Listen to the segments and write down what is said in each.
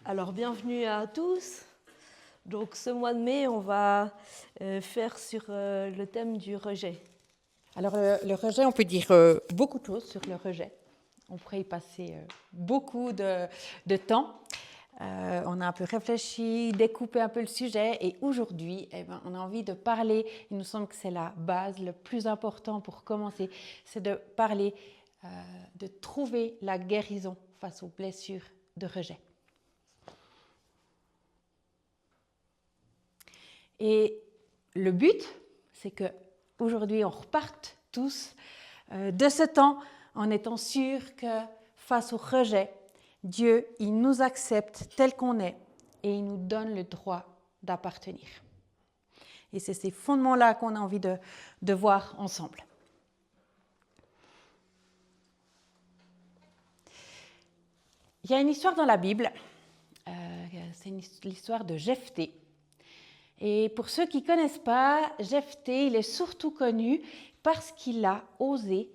Alors, bienvenue à tous. Donc, ce mois de mai, on va faire sur le thème du rejet. Alors, le rejet, on peut dire beaucoup de choses sur le rejet. On pourrait y passer beaucoup de temps. On a un peu réfléchi, découpé un peu le sujet et aujourd'hui, on a envie de parler, il nous semble que c'est la base, le plus important pour commencer, c'est de parler, de trouver la guérison face aux blessures de rejet. Et le but, c'est qu'aujourd'hui, on reparte tous de ce temps en étant sûrs que face au rejet, Dieu, il nous accepte tel qu'on est et il nous donne le droit d'appartenir. Et c'est ces fondements-là qu'on a envie de voir ensemble. Il y a une histoire dans la Bible, c'est l'histoire de Jephthé. Et pour ceux qui ne connaissent pas, Jephthé, il est surtout connu parce qu'il a osé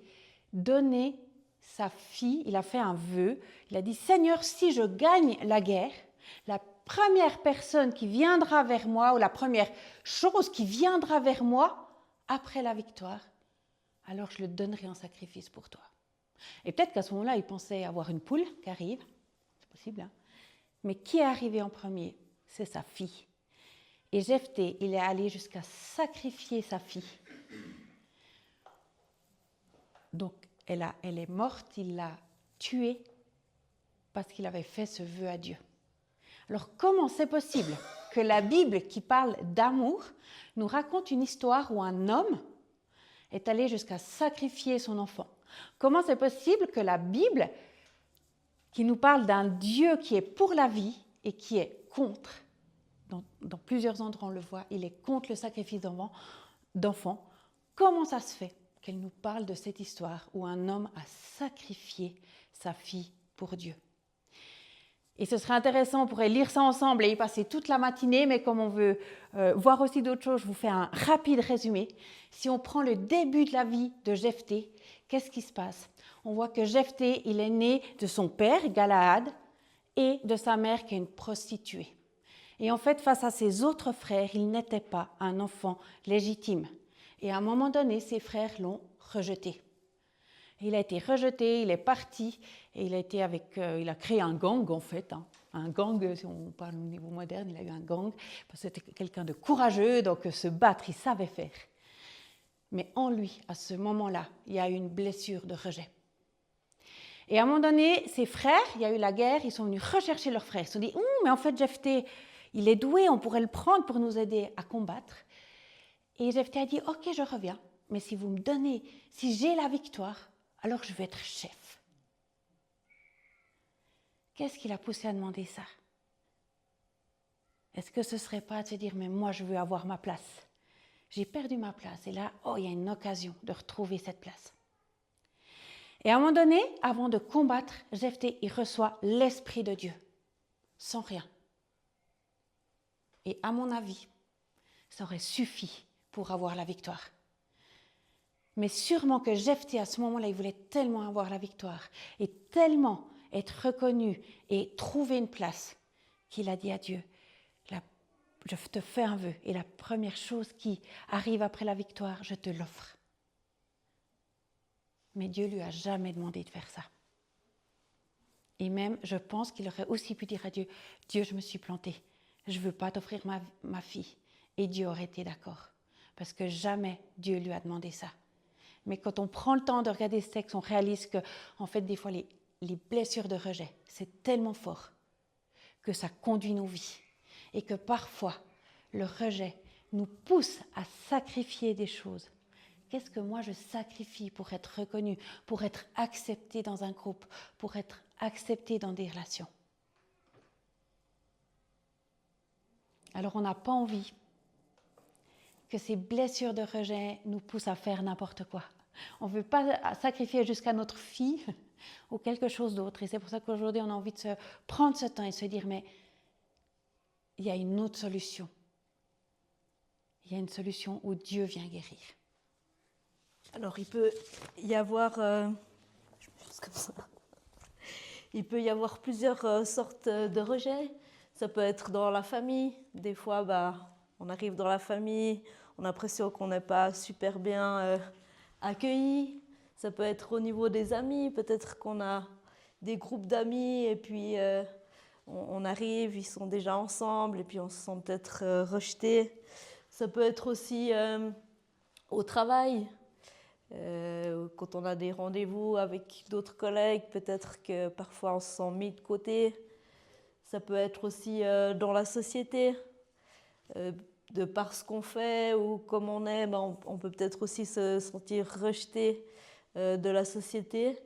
donner sa fille, il a fait un vœu, il a dit « Seigneur, si je gagne la guerre, la première personne qui viendra vers moi, ou la première chose qui viendra vers moi après la victoire, alors je le donnerai en sacrifice pour toi. » Et peut-être qu'à ce moment-là, il pensait avoir une poule qui arrive, c'est possible, hein? Mais qui est arrivé en premier? C'est sa fille. Et Jephthé, il est allé jusqu'à sacrifier sa fille. Donc, elle est morte, il l'a tuée parce qu'il avait fait ce vœu à Dieu. Alors, comment c'est possible que la Bible, qui parle d'amour, nous raconte une histoire où un homme est allé jusqu'à sacrifier son enfant? Comment c'est possible que la Bible, qui nous parle d'un Dieu qui est pour la vie et qui est contre, dans plusieurs endroits on le voit, il est contre le sacrifice d'enfants, comment ça se fait qu'elle nous parle de cette histoire où un homme a sacrifié sa fille pour Dieu? Et ce serait intéressant, on pourrait lire ça ensemble et y passer toute la matinée, mais comme on veut voir aussi d'autres choses, je vous fais un rapide résumé. Si on prend le début de la vie de Jephthé, qu'est-ce qui se passe? On voit que Jephthé, il est né de son père, Galaad, et de sa mère qui est une prostituée. Et en fait, face à ses autres frères, il n'était pas un enfant légitime. Et à un moment donné, ses frères l'ont rejeté. Il a été rejeté, il est parti, et il a créé un gang en fait. Hein. Un gang, si on parle au niveau moderne, il a eu un gang, parce que c'était quelqu'un de courageux, donc se battre, il savait faire. Mais en lui, à ce moment-là, il y a eu une blessure de rejet. Et à un moment donné, ses frères, il y a eu la guerre, ils sont venus rechercher leurs frères. Ils se sont dit, mais en fait, Jephthé, il est doué, on pourrait le prendre pour nous aider à combattre. Et Jephthé a dit, ok, je reviens, mais si vous me donnez, si j'ai la victoire, alors je vais être chef. Qu'est-ce qui l'a poussé à demander ça? Est-ce que ce ne serait pas de se dire, mais moi je veux avoir ma place. J'ai perdu ma place et là, il y a une occasion de retrouver cette place. Et à un moment donné, avant de combattre, Jephthé, il reçoit l'Esprit de Dieu, sans rien. Et à mon avis, ça aurait suffi pour avoir la victoire. Mais sûrement que Jephthé, à ce moment-là, il voulait tellement avoir la victoire et tellement être reconnu et trouver une place qu'il a dit à Dieu, je te fais un vœu et la première chose qui arrive après la victoire, je te l'offre. Mais Dieu lui a jamais demandé de faire ça. Et même, je pense qu'il aurait aussi pu dire à Dieu, Dieu, je me suis planté, je ne veux pas t'offrir ma fille. Et Dieu aurait été d'accord, parce que jamais Dieu lui a demandé ça. Mais quand on prend le temps de regarder ce texte, on réalise que, en fait, des fois, les blessures de rejet, c'est tellement fort que ça conduit nos vies. Et que parfois, le rejet nous pousse à sacrifier des choses. Qu'est-ce que moi je sacrifie pour être reconnue, pour être acceptée dans un groupe, pour être acceptée dans des relations? Alors on n'a pas envie que ces blessures de rejet nous poussent à faire n'importe quoi. On ne veut pas sacrifier jusqu'à notre fille ou quelque chose d'autre. Et c'est pour ça qu'aujourd'hui, on a envie de se prendre ce temps et se dire, mais il y a une autre solution. Il y a une solution où Dieu vient guérir. Alors, il peut y avoir... comme ça. Il peut y avoir plusieurs sortes de rejets. Ça peut être dans la famille. Des fois, on arrive dans la famille, on a l'impression qu'on n'est pas super bien accueilli. Ça peut être au niveau des amis. Peut-être qu'on a des groupes d'amis et puis on arrive, ils sont déjà ensemble et puis on se sent peut-être rejeté. Ça peut être aussi au travail. Quand on a des rendez-vous avec d'autres collègues, peut-être que parfois on se sent mis de côté. Ça peut être aussi dans la société. De par ce qu'on fait ou comme on est, on peut peut-être aussi se sentir rejeté de la société.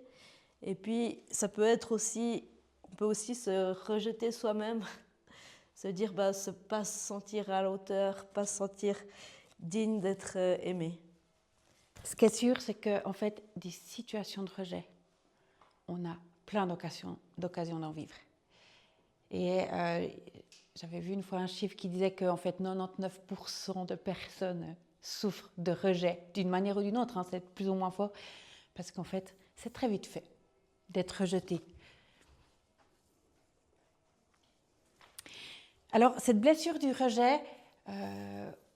Et puis, ça peut être aussi, on peut aussi se rejeter soi-même, se dire, pas se sentir à la hauteur, pas se sentir digne d'être aimé. Ce qui est sûr, c'est qu'en fait, des situations de rejet, on a plein d'occasions d'en vivre. Et j'avais vu une fois un chiffre qui disait qu'en fait 99% de personnes souffrent de rejet d'une manière ou d'une autre, c'est plus ou moins fort, parce qu'en fait, c'est très vite fait d'être rejeté. Alors, cette blessure du rejet,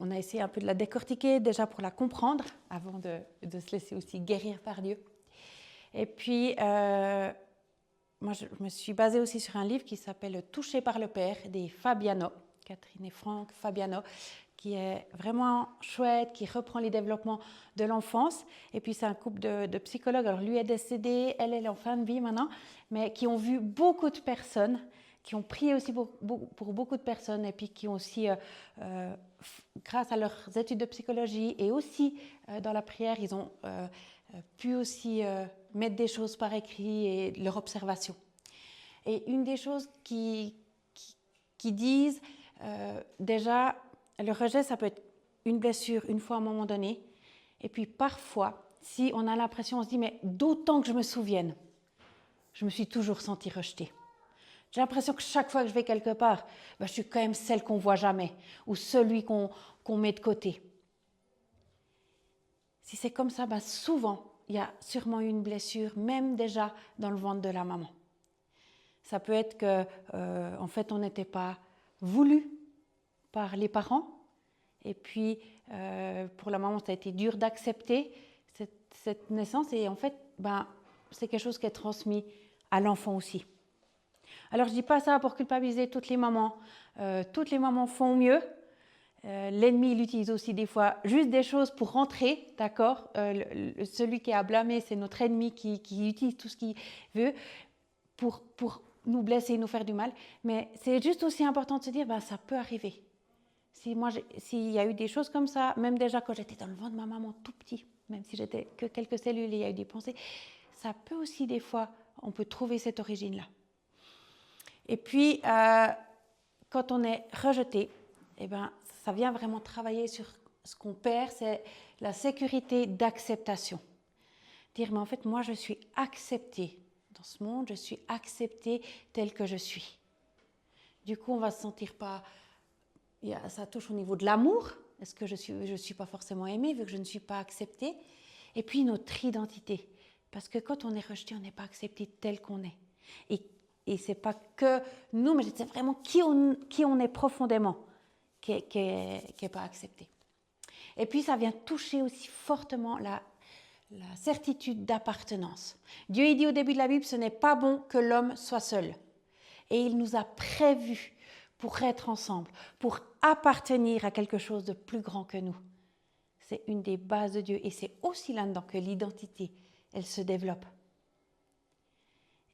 on a essayé un peu de la décortiquer déjà pour la comprendre, avant de se laisser aussi guérir par Dieu. Et puis, moi, je me suis basée aussi sur un livre qui s'appelle « Touché par le Père » des Fabiano, Catherine et Franck Fabiano, qui est vraiment chouette, qui reprend les développements de l'enfance. Et puis, c'est un couple de psychologues. Alors, lui est décédé, elle est en fin de vie maintenant, mais qui ont vu beaucoup de personnes, qui ont prié aussi pour beaucoup de personnes, et puis qui ont aussi, grâce à leurs études de psychologie et aussi dans la prière, ils ont pu aussi mettre des choses par écrit et leur observation. Et une des choses qui disent, déjà, le rejet, ça peut être une blessure une fois à un moment donné. Et puis parfois, si on a l'impression, on se dit, mais d'autant que je me souvienne, je me suis toujours sentie rejetée. J'ai l'impression que chaque fois que je vais quelque part, je suis quand même celle qu'on ne voit jamais ou celui qu'on met de côté. Si c'est comme ça, souvent, il y a sûrement eu une blessure, même déjà dans le ventre de la maman. Ça peut être que, en fait, on n'était pas voulu par les parents. Et puis, pour la maman, ça a été dur d'accepter cette naissance. Et en fait, c'est quelque chose qui est transmis à l'enfant aussi. Alors, je ne dis pas ça pour culpabiliser toutes les mamans. Toutes les mamans font mieux. L'ennemi, il utilise aussi des fois juste des choses pour rentrer, d'accord ? Celui qui est à blâmer, c'est notre ennemi qui utilise tout ce qu'il veut pour nous blesser, nous faire du mal. Mais c'est juste aussi important de se dire, ça peut arriver. S'il y a eu des choses comme ça, même déjà quand j'étais dans le ventre de ma maman tout petit, même si j'étais que quelques cellules et il y a eu des pensées, ça peut aussi des fois, on peut trouver cette origine-là. Et puis, quand on est rejeté, ça vient vraiment travailler sur ce qu'on perd, c'est la sécurité d'acceptation. Dire, mais en fait, moi, je suis acceptée dans ce monde, je suis acceptée telle que je suis. Du coup, on va se sentir pas... Ça touche au niveau de l'amour. Est-ce que je suis pas forcément aimée vu que je ne suis pas acceptée? Et puis, notre identité. Parce que quand on est rejeté, on n'est pas accepté tel qu'on est. Et ce n'est pas que nous, mais c'est vraiment qui on est profondément qui n'est pas accepté. Et puis, ça vient toucher aussi fortement la certitude d'appartenance. Dieu, il dit au début de la Bible, ce n'est pas bon que l'homme soit seul. Et il nous a prévus pour être ensemble, pour appartenir à quelque chose de plus grand que nous. C'est une des bases de Dieu. Et c'est aussi là-dedans que l'identité, elle se développe.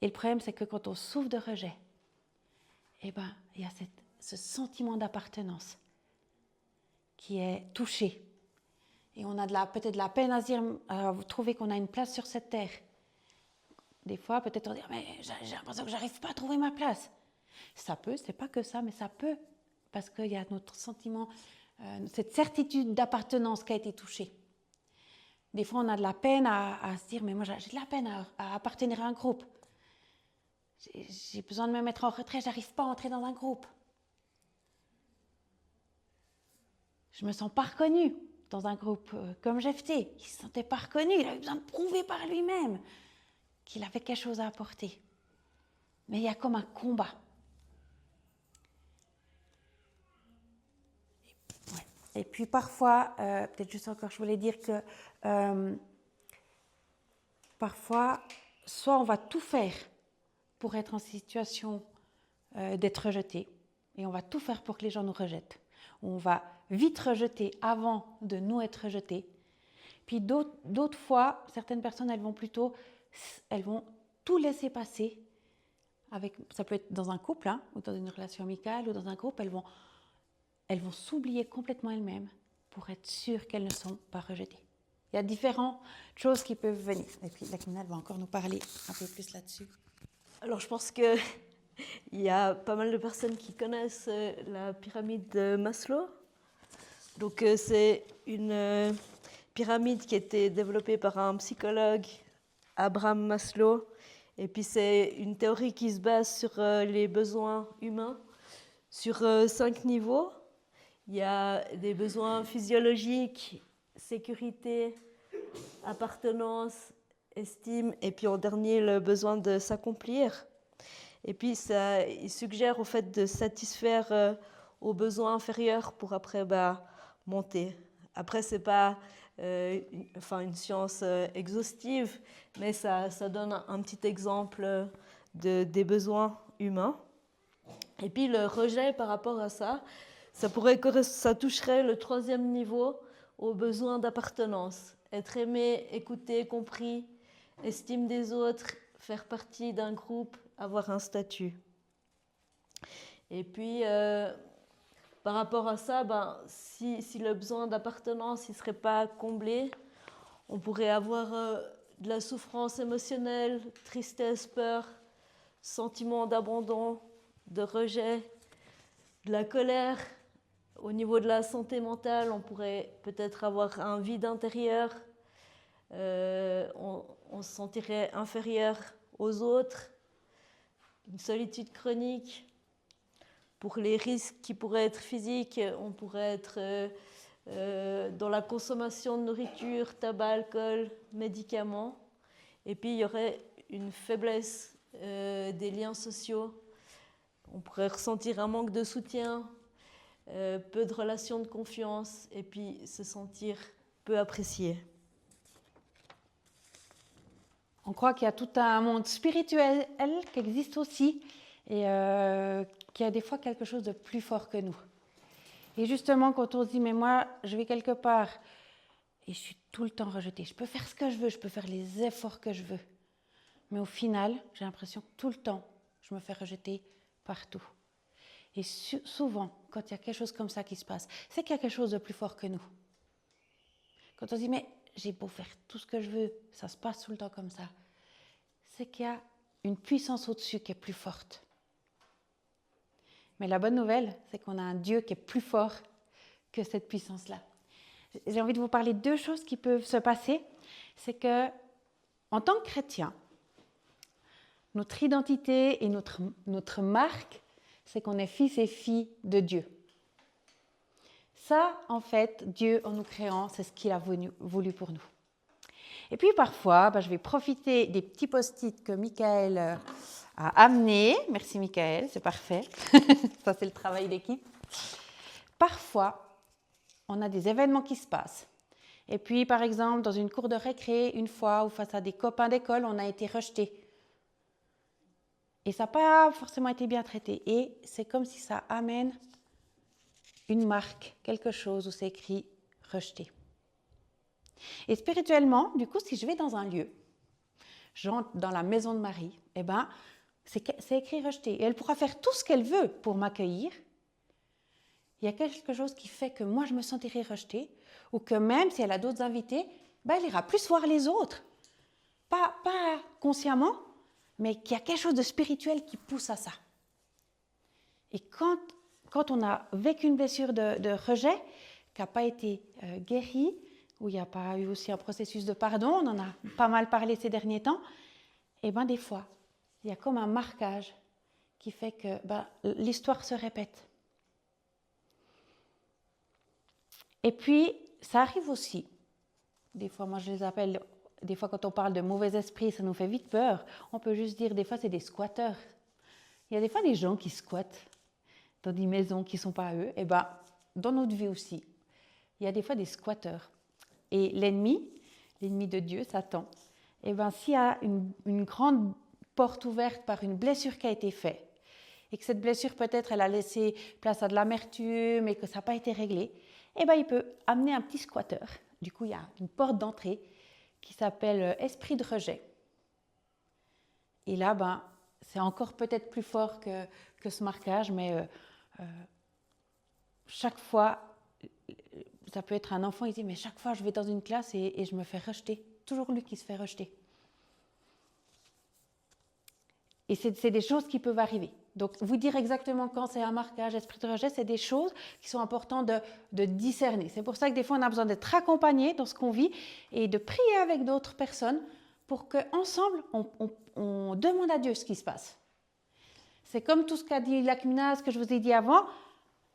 Et le problème, c'est que quand on souffre de rejet, il y a ce sentiment d'appartenance qui est touché. Et on a peut-être de la peine à se dire, à trouver qu'on a une place sur cette terre. Des fois, peut-être on dit, mais j'ai l'impression que je n'arrive pas à trouver ma place. Ça peut, c'est pas que ça, mais ça peut. Parce qu'il y a notre sentiment, cette certitude d'appartenance qui a été touchée. Des fois, on a de la peine à se dire, mais moi j'ai de la peine à appartenir à un groupe. J'ai besoin de me mettre en retrait, je n'arrive pas à entrer dans un groupe. Je ne me sens pas reconnue dans un groupe comme Jephthé. Il ne se sentait pas reconnu, il avait besoin de prouver par lui-même qu'il avait quelque chose à apporter. Mais il y a comme un combat. Ouais. Et puis parfois, peut-être juste encore, je voulais dire que parfois, soit on va tout faire pour être en situation d'être rejeté, et on va tout faire pour que les gens nous rejettent. On va vite rejeter avant de nous être rejetés. Puis d'autres fois, certaines personnes, elles vont tout laisser passer. Ça peut être dans un couple, hein, ou dans une relation amicale, ou dans un groupe, elles vont s'oublier complètement elles-mêmes pour être sûres qu'elles ne sont pas rejetées. Il y a différentes choses qui peuvent venir. Et puis la criminelle va encore nous parler un peu plus là-dessus. Alors je pense qu'il y a pas mal de personnes qui connaissent la pyramide de Maslow. Donc c'est une pyramide qui a été développée par un psychologue, Abraham Maslow. Et puis c'est une théorie qui se base sur les besoins humains, sur 5 niveaux. Il y a des besoins physiologiques, sécurité, appartenance, estime, et puis en dernier, le besoin de s'accomplir. Et puis il suggère au fait de satisfaire aux besoins inférieurs pour après monter. Après, ce n'est pas une science exhaustive, mais ça donne un petit exemple des besoins humains. Et puis le rejet par rapport à ça, ça toucherait le 3e niveau aux besoins d'appartenance. Être aimé, écouté, compris, estime des autres, faire partie d'un groupe, avoir un statut. Et puis, par rapport à ça, si le besoin d'appartenance ne serait pas comblé, on pourrait avoir de la souffrance émotionnelle, tristesse, peur, sentiment d'abandon, de rejet, de la colère. Au niveau de la santé mentale, on pourrait peut-être avoir un vide intérieur, on se sentirait inférieur aux autres, une solitude chronique. Pour les risques qui pourraient être physiques, on pourrait être dans la consommation de nourriture, tabac, alcool, médicaments. Et puis il y aurait une faiblesse des liens sociaux. On pourrait ressentir un manque de soutien, peu de relations de confiance et puis se sentir peu apprécié. On croit qu'il y a tout un monde spirituel qui existe aussi et qu'il y a des fois quelque chose de plus fort que nous. Et justement, quand on se dit « mais moi, je vais quelque part et je suis tout le temps rejetée, je peux faire ce que je veux, je peux faire les efforts que je veux. » Mais au final, j'ai l'impression que tout le temps, je me fais rejeter partout. Et souvent, quand il y a quelque chose comme ça qui se passe, c'est qu'il y a quelque chose de plus fort que nous. Quand on se dit « mais j'ai beau faire tout ce que je veux, ça se passe tout le temps comme ça », c'est qu'il y a une puissance au-dessus qui est plus forte. Mais la bonne nouvelle, c'est qu'on a un Dieu qui est plus fort que cette puissance-là. J'ai envie de vous parler de 2 choses qui peuvent se passer. C'est que, en tant que chrétien, notre identité et notre marque, c'est qu'on est fils et filles de Dieu. Ça, en fait, Dieu, en nous créant, c'est ce qu'il a voulu pour nous. Et puis parfois, je vais profiter des petits post-it que Michael a amenés. Merci Michael, c'est parfait. Ça, c'est le travail d'équipe. Parfois, on a des événements qui se passent. Et puis, par exemple, dans une cour de récré, une fois, ou face à des copains d'école, on a été rejeté. Et ça n'a pas forcément été bien traité. Et c'est comme si ça amène une marque, quelque chose où c'est écrit « rejeté ». Et spirituellement, du coup, si je vais dans un lieu, j'entre dans la maison de Marie, c'est écrit « rejeté ». Et elle pourra faire tout ce qu'elle veut pour m'accueillir. Il y a quelque chose qui fait que moi, je me sentirai rejetée, ou que même si elle a d'autres invités, elle ira plus voir les autres. Pas consciemment, mais qu'il y a quelque chose de spirituel qui pousse à ça. Et quand on a vécu une blessure de rejet, qui n'a pas été guérie, où il n'y a pas eu aussi un processus de pardon, on en a pas mal parlé ces derniers temps, et des fois, il y a comme un marquage qui fait que l'histoire se répète. Et puis, ça arrive aussi, des fois, moi je les appelle, des fois quand on parle de mauvais esprits, ça nous fait vite peur, on peut juste dire des fois c'est des squatteurs. Il y a des fois des gens qui squattent dans des maisons qui ne sont pas à eux. Et bien, dans notre vie aussi, il y a des fois des squatteurs. Et l'ennemi de Dieu, Satan, et bien, s'il y a une grande porte ouverte par une blessure qui a été faite, et que cette blessure peut-être elle a laissé place à de l'amertume et que ça n'a pas été réglé, et bien, il peut amener un petit squatteur. Du coup, il y a une porte d'entrée qui s'appelle esprit de rejet. Et là, ben, c'est encore peut-être plus fort que ce marquage, mais chaque fois, ça peut être un enfant, il dit, mais chaque fois je vais dans une classe et je me fais rejeter. Toujours lui qui se fait rejeter. Et c'est des choses qui peuvent arriver. Donc, vous dire exactement quand c'est un marquage, esprit de rejet, c'est des choses qui sont importantes de discerner. C'est pour ça que des fois, on a besoin d'être accompagné dans ce qu'on vit et de prier avec d'autres personnes pour qu'ensemble, on demande à Dieu ce qui se passe. C'est comme tout ce qu'a dit Lakmina, ce que je vous ai dit avant.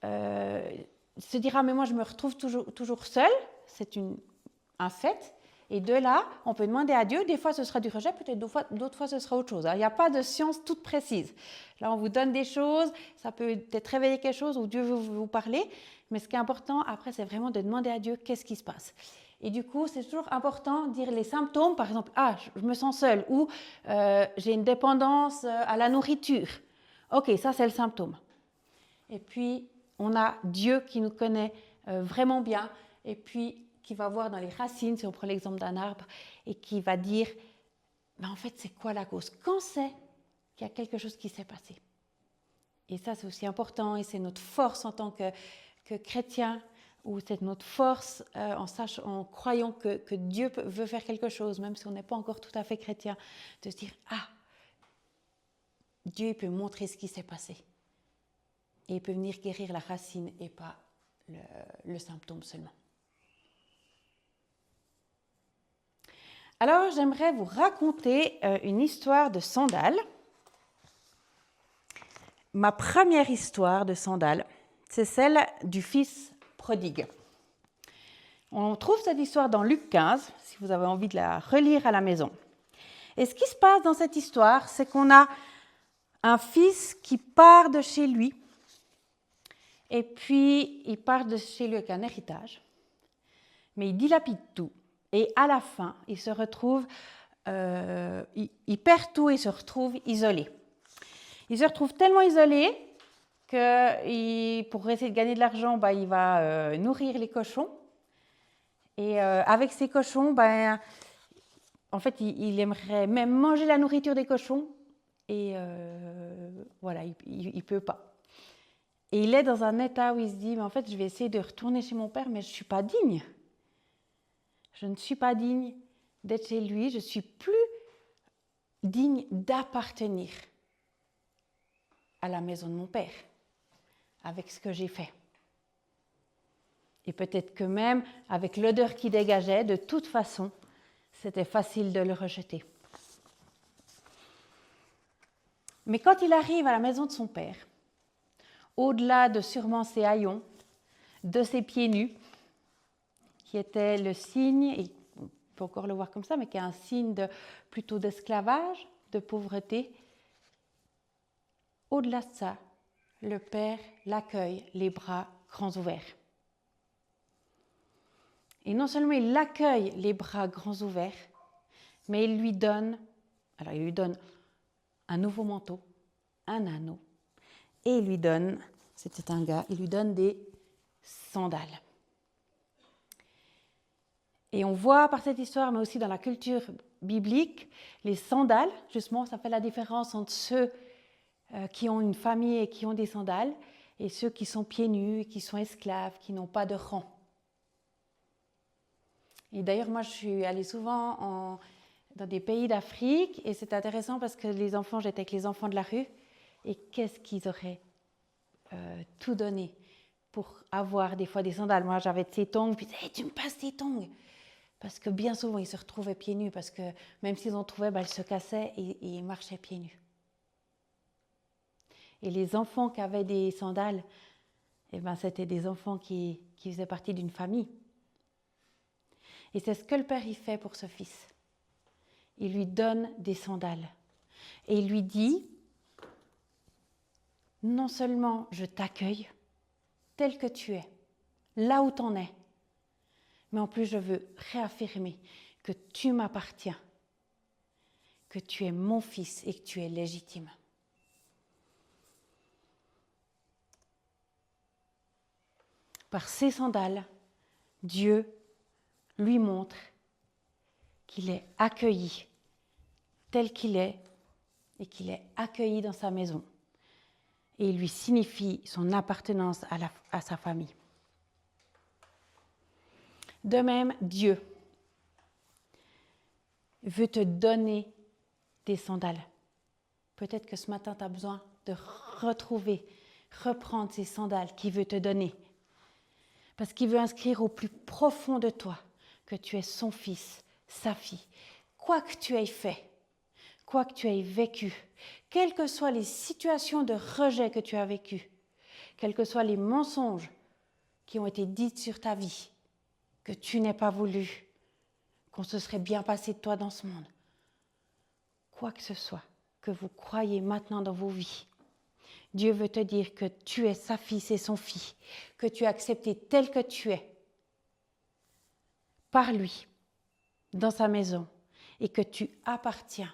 Se dire, ah, mais moi, je me retrouve toujours seule, c'est un fait. Et de là, on peut demander à Dieu, des fois ce sera du rejet, peut-être d'autres fois ce sera autre chose. Alors, il n'y a pas de science toute précise. Là, on vous donne des choses, ça peut peut-être réveiller quelque chose ou Dieu veut vous parler, mais ce qui est important après, c'est vraiment de demander à Dieu qu'est-ce qui se passe. Et du coup, c'est toujours important de dire les symptômes, par exemple, ah, je me sens seule ou j'ai une dépendance à la nourriture. Ok, ça c'est le symptôme. Et puis, on a Dieu qui nous connaît vraiment bien et puis qui va voir dans les racines, si on prend l'exemple d'un arbre, et qui va dire, ben en fait, c'est quoi la cause? Quand c'est qu'il y a quelque chose qui s'est passé? Et ça, c'est aussi important, et c'est notre force en tant que chrétien, ou c'est notre force en croyant que Dieu veut faire quelque chose, même si on n'est pas encore tout à fait chrétien, de se dire, ah, Dieu peut montrer ce qui s'est passé. Et il peut venir guérir la racine et pas le symptôme seulement. Alors, j'aimerais vous raconter une histoire de sandales. Ma première histoire de sandales, c'est celle du fils prodigue. On trouve cette histoire dans Luc 15, si vous avez envie de la relire à la maison. Et ce qui se passe dans cette histoire, c'est qu'on a un fils qui part de chez lui, et puis il part de chez lui avec un héritage, mais il dilapide tout. Et à la fin, il se retrouve, il perd tout et se retrouve isolé. Il se retrouve tellement isolé que pour essayer de gagner de l'argent, il va nourrir les cochons. Et avec ces cochons, en fait, il aimerait même manger la nourriture des cochons. Et voilà, il ne peut pas. Et il est dans un état où il se dit, mais en fait, je vais essayer de retourner chez mon père, mais je ne suis pas digne. Je ne suis pas digne d'être chez lui, je ne suis plus digne d'appartenir à la maison de mon père, avec ce que j'ai fait. Et peut-être que même avec l'odeur qui dégageait, de toute façon, c'était facile de le rejeter. Mais quand il arrive à la maison de son père, au-delà de sûrement ses haillons, de ses pieds nus, qui était le signe, et on peut encore le voir comme ça, mais qui est un signe plutôt d'esclavage, de pauvreté. Au-delà de ça, le Père l'accueille les bras grands ouverts. Et non seulement il l'accueille les bras grands ouverts, mais il lui donne un nouveau manteau, un anneau, et il lui donne, c'était un gars, il lui donne des sandales. Et on voit par cette histoire, mais aussi dans la culture biblique, les sandales, justement, ça fait la différence entre ceux qui ont une famille et qui ont des sandales, et ceux qui sont pieds nus, qui sont esclaves, qui n'ont pas de rang. Et d'ailleurs, moi, je suis allée souvent dans des pays d'Afrique, et c'est intéressant parce que j'étais avec les enfants de la rue, et qu'est-ce qu'ils auraient tout donné pour avoir des fois des sandales. Moi, j'avais ces tongs, puis hey, tu me passes tes tongs. Parce que bien souvent, ils se retrouvaient pieds nus, parce que même s'ils en trouvaient, ils se cassaient et ils marchaient pieds nus. Et les enfants qui avaient des sandales, c'était des enfants qui faisaient partie d'une famille. Et c'est ce que le Père y fait pour ce fils. Il lui donne des sandales. Et il lui dit, non seulement je t'accueille tel que tu es, là où tu en es, mais en plus je veux réaffirmer que tu m'appartiens, que tu es mon fils et que tu es légitime. Par ses sandales, Dieu lui montre qu'il est accueilli tel qu'il est et qu'il est accueilli dans sa maison. Et il lui signifie son appartenance à sa famille. De même, Dieu veut te donner des sandales. Peut-être que ce matin, tu as besoin de reprendre ces sandales qu'il veut te donner. Parce qu'il veut inscrire au plus profond de toi que tu es son fils, sa fille. Quoi que tu aies fait, quoi que tu aies vécu, quelles que soient les situations de rejet que tu as vécues, quels que soient les mensonges qui ont été dits sur ta vie, que tu n'aies pas voulu, qu'on se serait bien passé de toi dans ce monde, quoi que ce soit que vous croyez maintenant dans vos vies, Dieu veut te dire que tu es sa fille et son fils, que tu es accepté tel que tu es par lui, dans sa maison, et que tu appartiens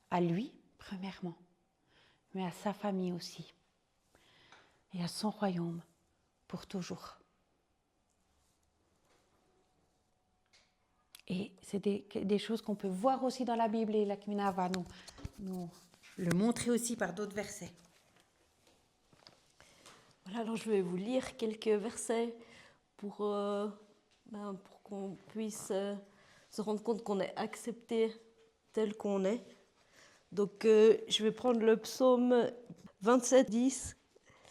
à lui, premièrement, mais à sa famille aussi, et à son royaume pour toujours. Et c'est des choses qu'on peut voir aussi dans la Bible, et Lakmina va nous le montrer aussi par d'autres versets. Voilà, alors je vais vous lire quelques versets pour qu'on puisse se rendre compte qu'on est accepté tel qu'on est. Donc je vais prendre le psaume 27, 10.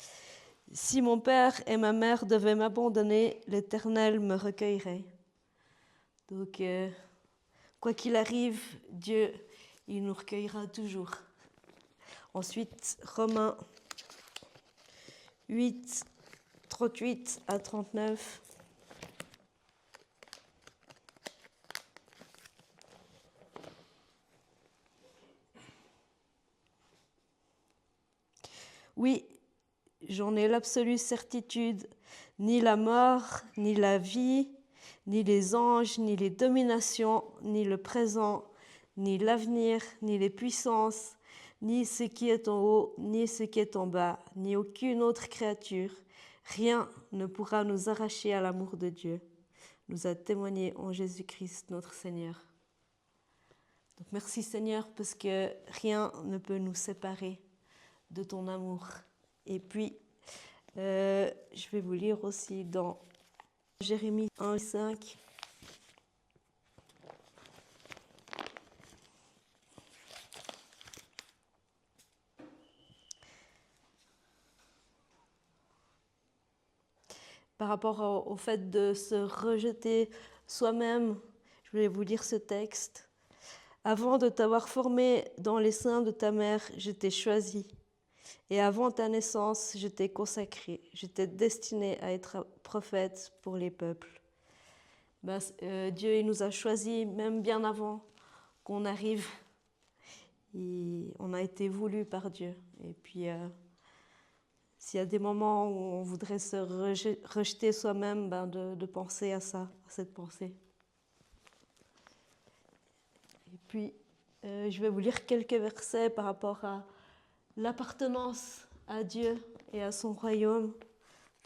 « Si mon père et ma mère devaient m'abandonner, l'Éternel me recueillerait. » Donc quoi qu'il arrive, Dieu, il nous recueillera toujours. Ensuite, Romains 8, 38 à 39. Oui, j'en ai l'absolue certitude, ni la mort, ni la vie, ni les anges, ni les dominations, ni le présent, ni l'avenir, ni les puissances, ni ce qui est en haut, ni ce qui est en bas, ni aucune autre créature. Rien ne pourra nous arracher à l'amour de Dieu, nous a témoigné en Jésus-Christ notre Seigneur. Donc merci Seigneur, parce que rien ne peut nous séparer de ton amour. Et puis, je vais vous lire aussi dans Jérémie 1, 5. Par rapport au fait de se rejeter soi-même, je vais vous lire ce texte. « Avant de t'avoir formé dans les seins de ta mère, je t'ai choisi. Et avant ta naissance, je t'ai consacré. Je t'ai destiné à être prophète pour les peuples. » Dieu il nous a choisis même bien avant qu'on arrive. On a été voulu par Dieu. Et puis, s'il y a des moments où on voudrait se rejeter soi-même, de penser à ça, à cette pensée. Et puis, je vais vous lire quelques versets par rapport à l'appartenance à Dieu et à son royaume.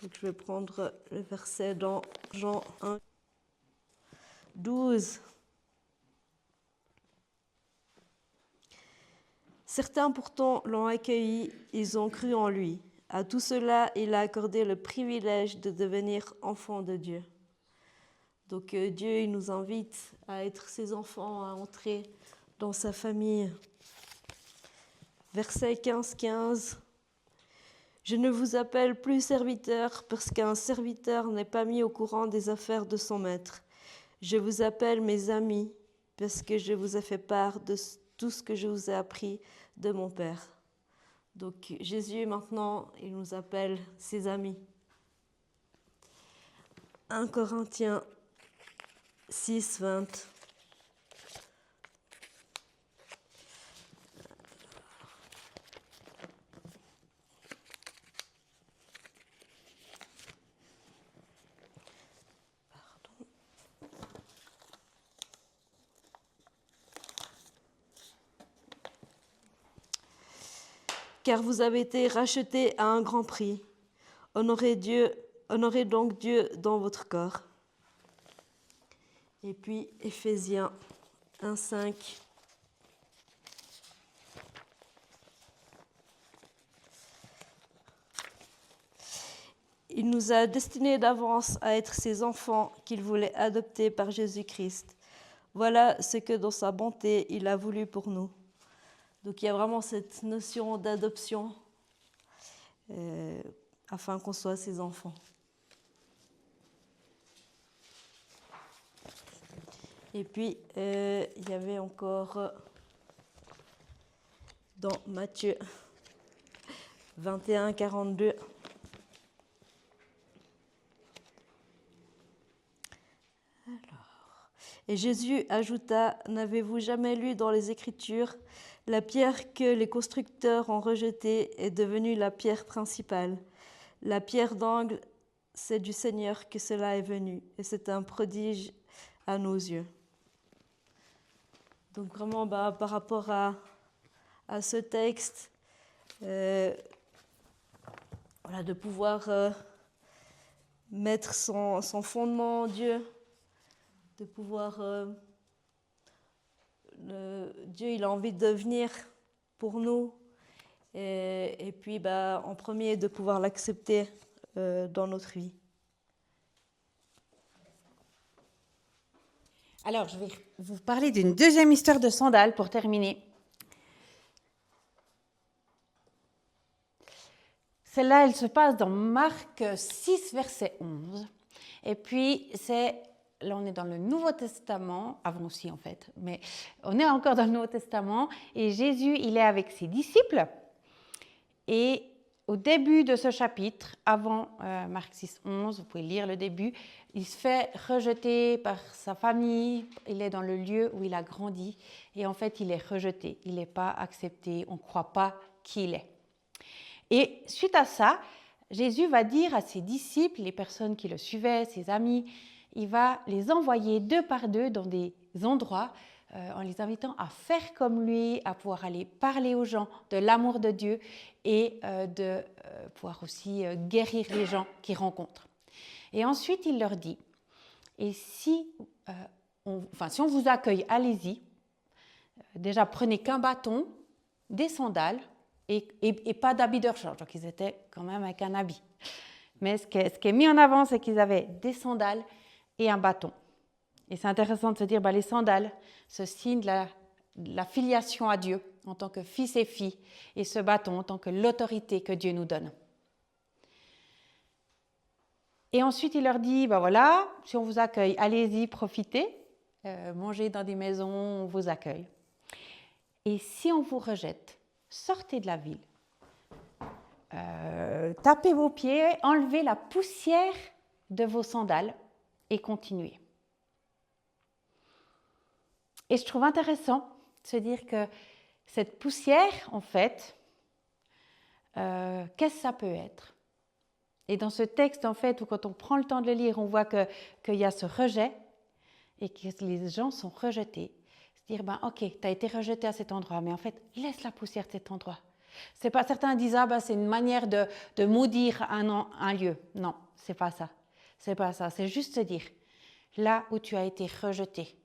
Donc, je vais prendre le verset dans Jean 1, 12. Certains pourtant l'ont accueilli, ils ont cru en lui. À tout cela, il a accordé le privilège de devenir enfants de Dieu. Donc Dieu il nous invite à être ses enfants, à entrer dans sa famille. Verset 15. Je ne vous appelle plus serviteur parce qu'un serviteur n'est pas mis au courant des affaires de son maître. Je vous appelle mes amis parce que je vous ai fait part de tout ce que je vous ai appris de mon Père. Donc Jésus maintenant, il nous appelle ses amis. 1 Corinthiens 6, 20. car vous avez été rachetés à un grand prix. Honorez donc Dieu dans votre corps. Et puis Éphésiens 1:5. Il nous a destinés d'avance à être ses enfants qu'il voulait adopter par Jésus-Christ. Voilà ce que dans sa bonté, il a voulu pour nous. Donc il y a vraiment cette notion d'adoption afin qu'on soit ses enfants. Et puis, il y avait encore dans Matthieu 21, 42. Et Jésus ajouta, « N'avez-vous jamais lu dans les Écritures, la pierre que les constructeurs ont rejetée est devenue la pierre principale. La pierre d'angle, c'est du Seigneur que cela est venu, et c'est un prodige à nos yeux. » Donc vraiment, par rapport à ce texte, de pouvoir mettre son fondement en Dieu, de pouvoir... Dieu, il a envie de venir pour nous, et puis en premier, de pouvoir l'accepter dans notre vie. Alors, je vais vous parler d'une deuxième histoire de sandales pour terminer. Celle-là, elle se passe dans Marc 6, verset 11. Et puis, là, on est dans le Nouveau Testament, avant aussi en fait, mais on est encore dans le Nouveau Testament. Et Jésus, il est avec ses disciples. Et au début de ce chapitre, avant Marc 6, 11, vous pouvez lire le début, il se fait rejeter par sa famille, il est dans le lieu où il a grandi, et en fait, il est rejeté, il n'est pas accepté, on ne croit pas qui il est. Et suite à ça, Jésus va dire à ses disciples, les personnes qui le suivaient, ses amis, il va les envoyer deux par deux dans des endroits en les invitant à faire comme lui, à pouvoir aller parler aux gens de l'amour de Dieu et de pouvoir aussi guérir les gens qu'ils rencontrent. Et ensuite, il leur dit, et si on vous accueille, allez-y. Déjà, prenez qu'un bâton, des sandales et pas d'habit de rechange. Donc, ils étaient quand même avec un habit. Mais ce qui est mis en avant, c'est qu'ils avaient des sandales et un bâton. Et c'est intéressant de se dire, les sandales, ce signe de la filiation à Dieu en tant que fils et filles, et ce bâton en tant que l'autorité que Dieu nous donne. Et ensuite, il leur dit, voilà, si on vous accueille, allez-y, profitez, mangez dans des maisons, on vous accueille. Et si on vous rejette, sortez de la ville, tapez vos pieds, enlevez la poussière de vos sandales et continuez. Et je trouve intéressant de se dire que cette poussière, en fait, qu'est-ce que ça peut être ? Et dans ce texte, en fait, où quand on prend le temps de le lire, on voit qu'il y a ce rejet et que les gens sont rejetés. Se dire, ok, tu as été rejeté à cet endroit, mais en fait, laisse la poussière de cet endroit. C'est pas, certains disent, c'est une manière de maudire un lieu. Non, c'est pas ça. C'est pas ça. C'est juste se dire, là où tu as été rejeté,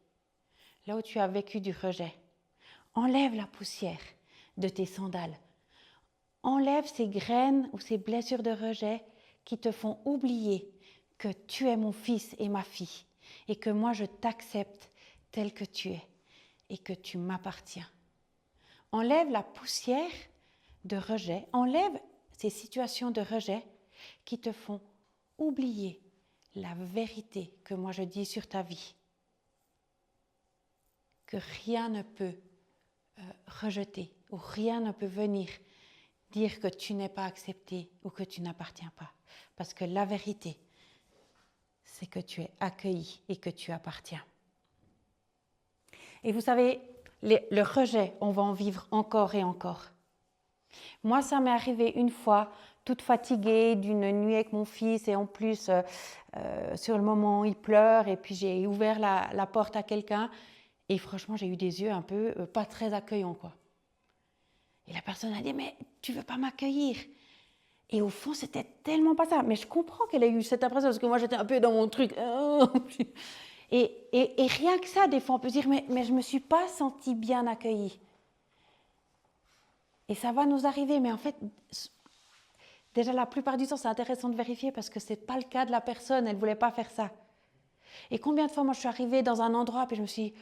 là où tu as vécu du rejet, enlève la poussière de tes sandales. Enlève ces graines ou ces blessures de rejet qui te font oublier que tu es mon fils et ma fille et que moi je t'accepte tel que tu es et que tu m'appartiens. Enlève la poussière de rejet, enlève ces situations de rejet qui te font oublier la vérité que moi je dis sur ta vie. Que rien ne peut rejeter ou rien ne peut venir dire que tu n'es pas accepté ou que tu n'appartiens pas. Parce que la vérité, c'est que tu es accueilli et que tu appartiens. Et vous savez, le rejet, on va en vivre encore et encore. Moi, ça m'est arrivé une fois, toute fatiguée d'une nuit avec mon fils et en plus, sur le moment, il pleure et puis j'ai ouvert la porte à quelqu'un et franchement, j'ai eu des yeux un peu pas très accueillants, quoi. Et la personne a dit, mais tu ne veux pas m'accueillir? Et au fond, c'était tellement pas ça. Mais je comprends qu'elle ait eu cette impression, parce que moi, j'étais un peu dans mon truc. Et rien que ça, des fois, on peut se dire, mais je ne me suis pas sentie bien accueillie. Et ça va nous arriver, mais en fait, déjà la plupart du temps, c'est intéressant de vérifier parce que ce n'est pas le cas de la personne, elle ne voulait pas faire ça. Et combien de fois, moi, je suis arrivée dans un endroit, puis je me suis dit,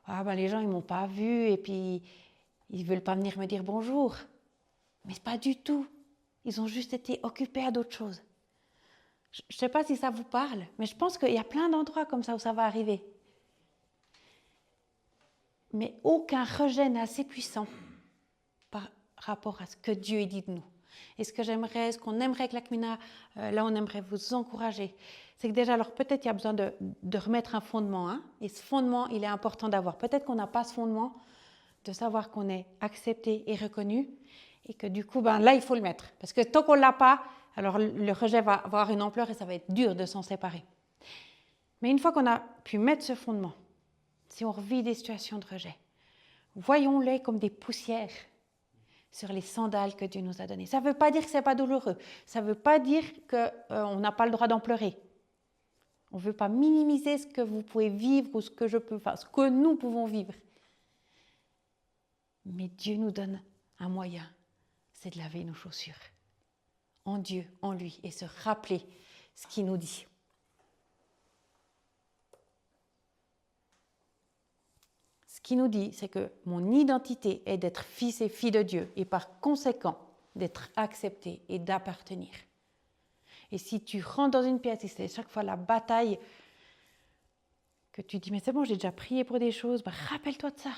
ah ben les gens, ils ne m'ont pas vue, et puis ils ne veulent pas venir me dire bonjour. Mais pas du tout. Ils ont juste été occupés à d'autres choses. Je ne sais pas si ça vous parle, mais je pense qu'il y a plein d'endroits comme ça où ça va arriver. Mais aucun rejet n'est assez puissant par rapport à ce que Dieu dit de nous. Et ce qu'on aimerait que l'Acmina, là on aimerait vous encourager, c'est que déjà, alors peut-être il y a besoin de remettre un fondement, hein, et ce fondement, il est important d'avoir. Peut-être qu'on n'a pas ce fondement, de savoir qu'on est accepté et reconnu, et que du coup, là, il faut le mettre. Parce que tant qu'on ne l'a pas, alors le rejet va avoir une ampleur et ça va être dur de s'en séparer. Mais une fois qu'on a pu mettre ce fondement, si on revit des situations de rejet, voyons-les comme des poussières sur les sandales que Dieu nous a données. Ça ne veut pas dire que ce n'est pas douloureux. Ça ne veut pas dire qu'on n'a pas le droit d'en pleurer. On ne veut pas minimiser ce que vous pouvez vivre ou ce que nous pouvons vivre. Mais Dieu nous donne un moyen, c'est de laver nos chaussures. En Dieu, en lui, et se rappeler ce qu'il nous dit. Ce qu'il nous dit, c'est que mon identité est d'être fils et fille de Dieu, et par conséquent, d'être accepté et d'appartenir. Et si tu rentres dans une pièce et c'est chaque fois la bataille, que tu dis, mais c'est bon, j'ai déjà prié pour des choses, rappelle-toi de ça.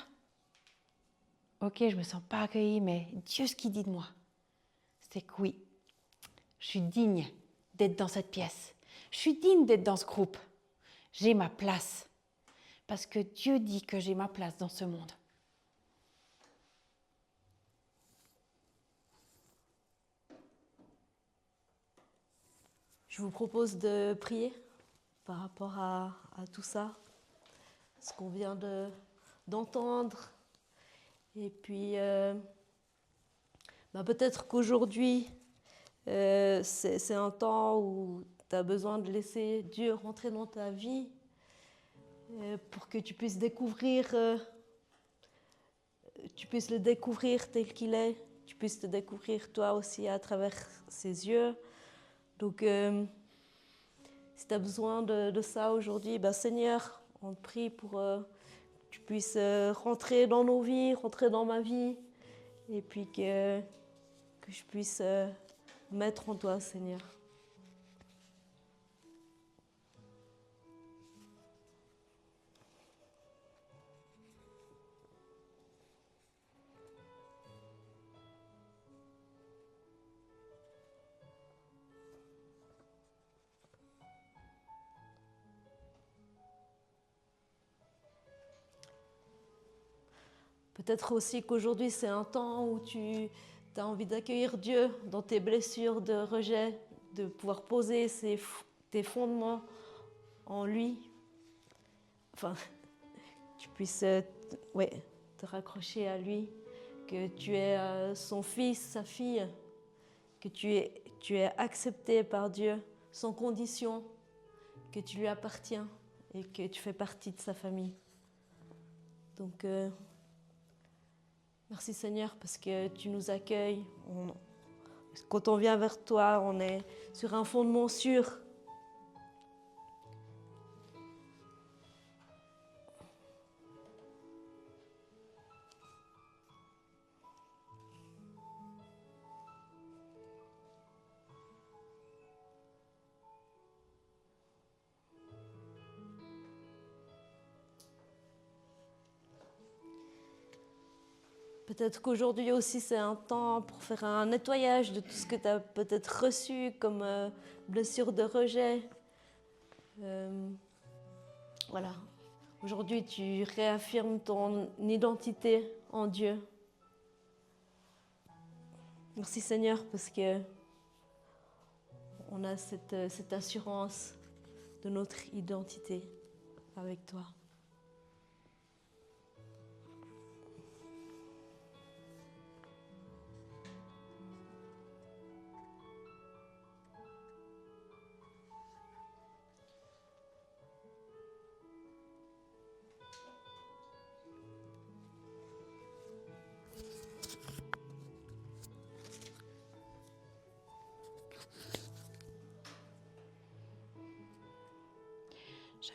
Ok, je ne me sens pas accueillie, mais Dieu, ce qu'il dit de moi, c'est que oui, je suis digne d'être dans cette pièce. Je suis digne d'être dans ce groupe. J'ai ma place. Parce que Dieu dit que j'ai ma place dans ce monde. Je vous propose de prier par rapport à tout ça, ce qu'on vient d'entendre. Et puis, peut-être qu'aujourd'hui, c'est un temps où tu as besoin de laisser Dieu rentrer dans ta vie pour que tu puisses le découvrir tel qu'il est, tu puisses te découvrir toi aussi à travers ses yeux. Donc, si tu as besoin de ça aujourd'hui, Seigneur, on te prie pour que tu puisses rentrer dans nos vies, rentrer dans ma vie, et puis que je puisse mettre en toi, Seigneur. Peut-être aussi qu'aujourd'hui, c'est un temps où tu as envie d'accueillir Dieu dans tes blessures de rejet, de pouvoir poser tes fondements en lui. Enfin, tu puisses te raccrocher à lui, que tu es son fils, sa fille, que tu es accepté par Dieu sans condition, que tu lui appartiens et que tu fais partie de sa famille. Donc, merci Seigneur parce que tu nous accueilles. Quand on vient vers toi, on est sur un fondement sûr. Peut-être qu'aujourd'hui aussi, c'est un temps pour faire un nettoyage de tout ce que tu as peut-être reçu comme blessure de rejet. Voilà. Aujourd'hui, tu réaffirmes ton identité en Dieu. Merci Seigneur parce que on a cette assurance de notre identité avec toi.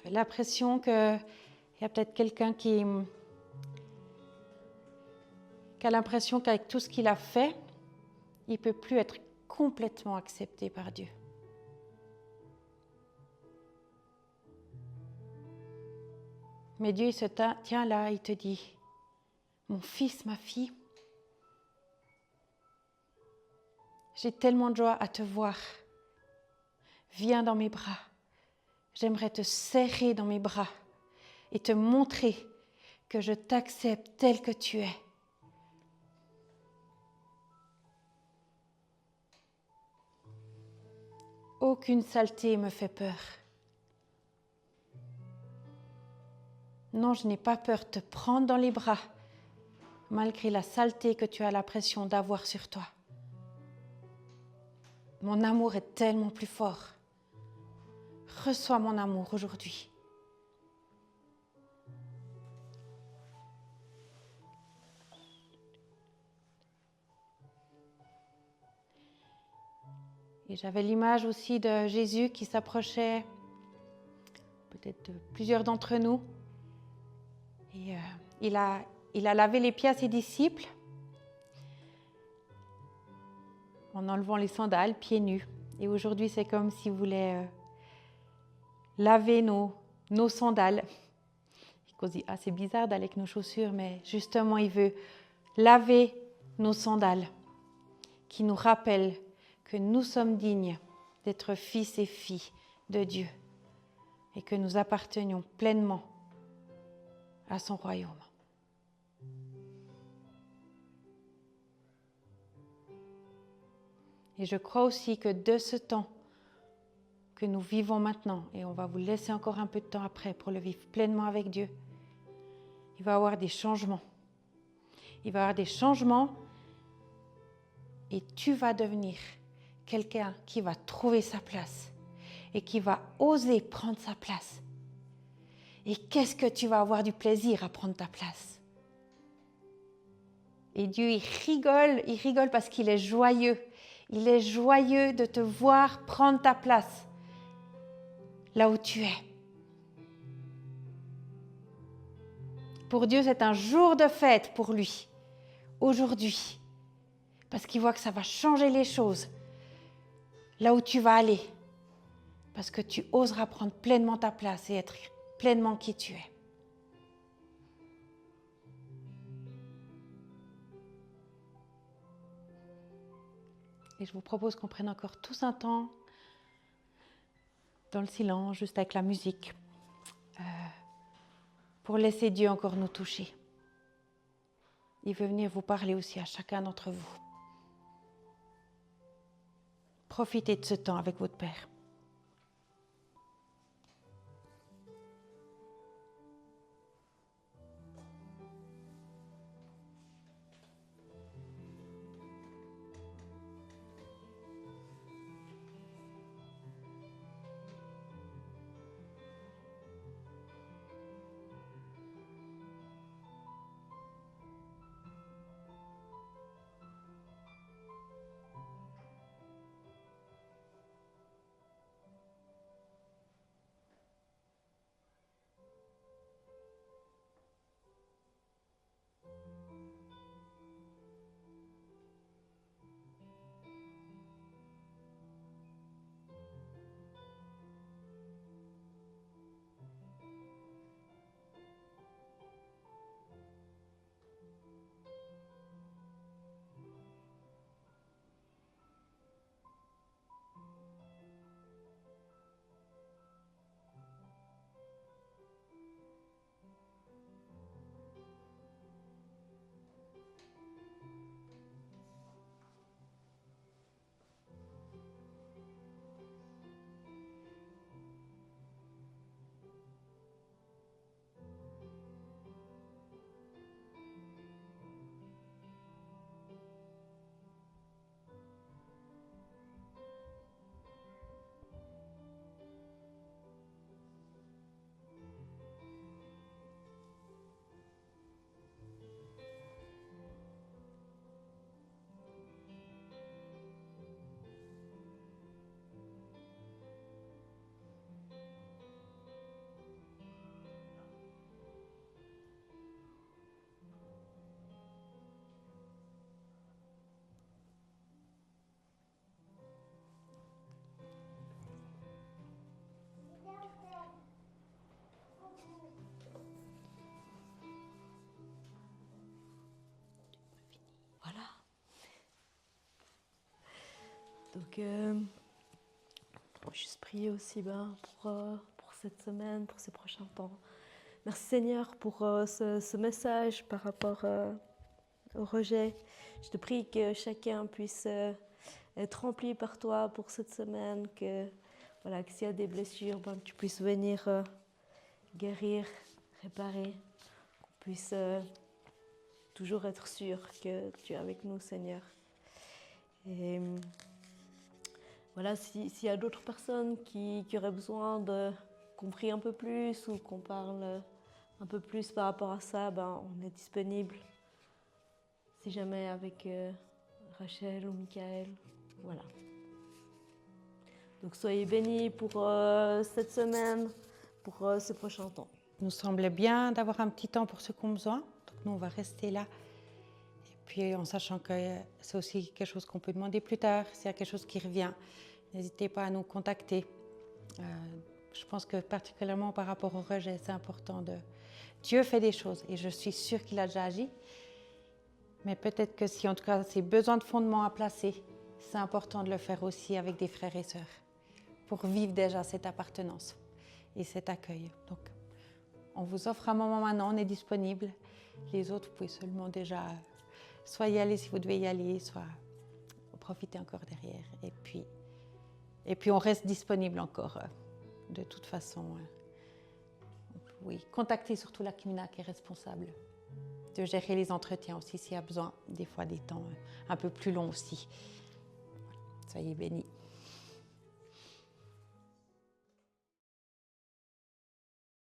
J'avais l'impression qu'il y a peut-être quelqu'un qui a l'impression qu'avec tout ce qu'il a fait, il ne peut plus être complètement accepté par Dieu. Mais Dieu il se tient là, il te dit, mon fils, ma fille, j'ai tellement de joie à te voir. Viens dans mes bras. J'aimerais te serrer dans mes bras et te montrer que je t'accepte tel que tu es. Aucune saleté me fait peur. Non, je n'ai pas peur de te prendre dans les bras, malgré la saleté que tu as l'impression d'avoir sur toi. Mon amour est tellement plus fort. Reçois mon amour aujourd'hui. Et j'avais l'image aussi de Jésus qui s'approchait, peut-être de plusieurs d'entre nous. Et il a lavé les pieds à ses disciples en enlevant les sandales, pieds nus. Et aujourd'hui, c'est comme s'il voulait laver nos sandales. Così, c'est bizarre d'aller avec nos chaussures, mais justement, il veut laver nos sandales qui nous rappellent que nous sommes dignes d'être fils et filles de Dieu et que nous appartenions pleinement à son royaume. Et je crois aussi que de ce temps que nous vivons maintenant, et on va vous laisser encore un peu de temps après pour le vivre pleinement avec Dieu, il va y avoir des changements. Il va y avoir des changements et tu vas devenir quelqu'un qui va trouver sa place et qui va oser prendre sa place. Et qu'est-ce que tu vas avoir du plaisir à prendre ta place? Et Dieu, il rigole parce qu'il est joyeux. Il est joyeux de te voir prendre ta place là où tu es. Pour Dieu, c'est un jour de fête pour lui, aujourd'hui, parce qu'il voit que ça va changer les choses là où tu vas aller, parce que tu oseras prendre pleinement ta place et être pleinement qui tu es. Et je vous propose qu'on prenne encore tous un temps dans le silence, juste avec la musique, pour laisser Dieu encore nous toucher. Il veut venir vous parler aussi à chacun d'entre vous. Profitez de ce temps avec votre Père. Donc, on va juste prier aussi pour cette semaine, pour ces prochains temps. Merci Seigneur pour ce message par rapport au rejet. Je te prie que chacun puisse être rempli par toi pour cette semaine, que s'il y a des blessures, tu puisses venir guérir, réparer, qu'on puisse toujours être sûr que tu es avec nous, Seigneur. Et s'il y a d'autres personnes qui auraient besoin qu'on prie un peu plus ou qu'on parle un peu plus par rapport à ça, on est disponible. Si jamais avec Rachel ou Michael, voilà. Donc soyez bénis pour cette semaine, pour ce prochain temps. Il nous semblait bien d'avoir un petit temps pour ceux qui ont besoin. Donc nous, on va rester là. Et puis en sachant que c'est aussi quelque chose qu'on peut demander plus tard, s'il y a quelque chose qui revient, n'hésitez pas à nous contacter. Je pense que particulièrement par rapport au rejet, c'est important de... Dieu fait des choses et je suis sûre qu'il a déjà agi. Mais peut-être que si en tout cas c'est besoin de fondement à placer, c'est important de le faire aussi avec des frères et sœurs pour vivre déjà cette appartenance et cet accueil. Donc on vous offre un moment maintenant, on est disponible. Les autres, vous pouvez seulement déjà soit y aller si vous devez y aller, soit profiter encore derrière. Et puis on reste disponible encore de toute façon. Oui, contactez surtout la CNUNA qui est responsable de gérer les entretiens aussi s'il y a besoin, des fois des temps un peu plus longs aussi. Soyez bénis.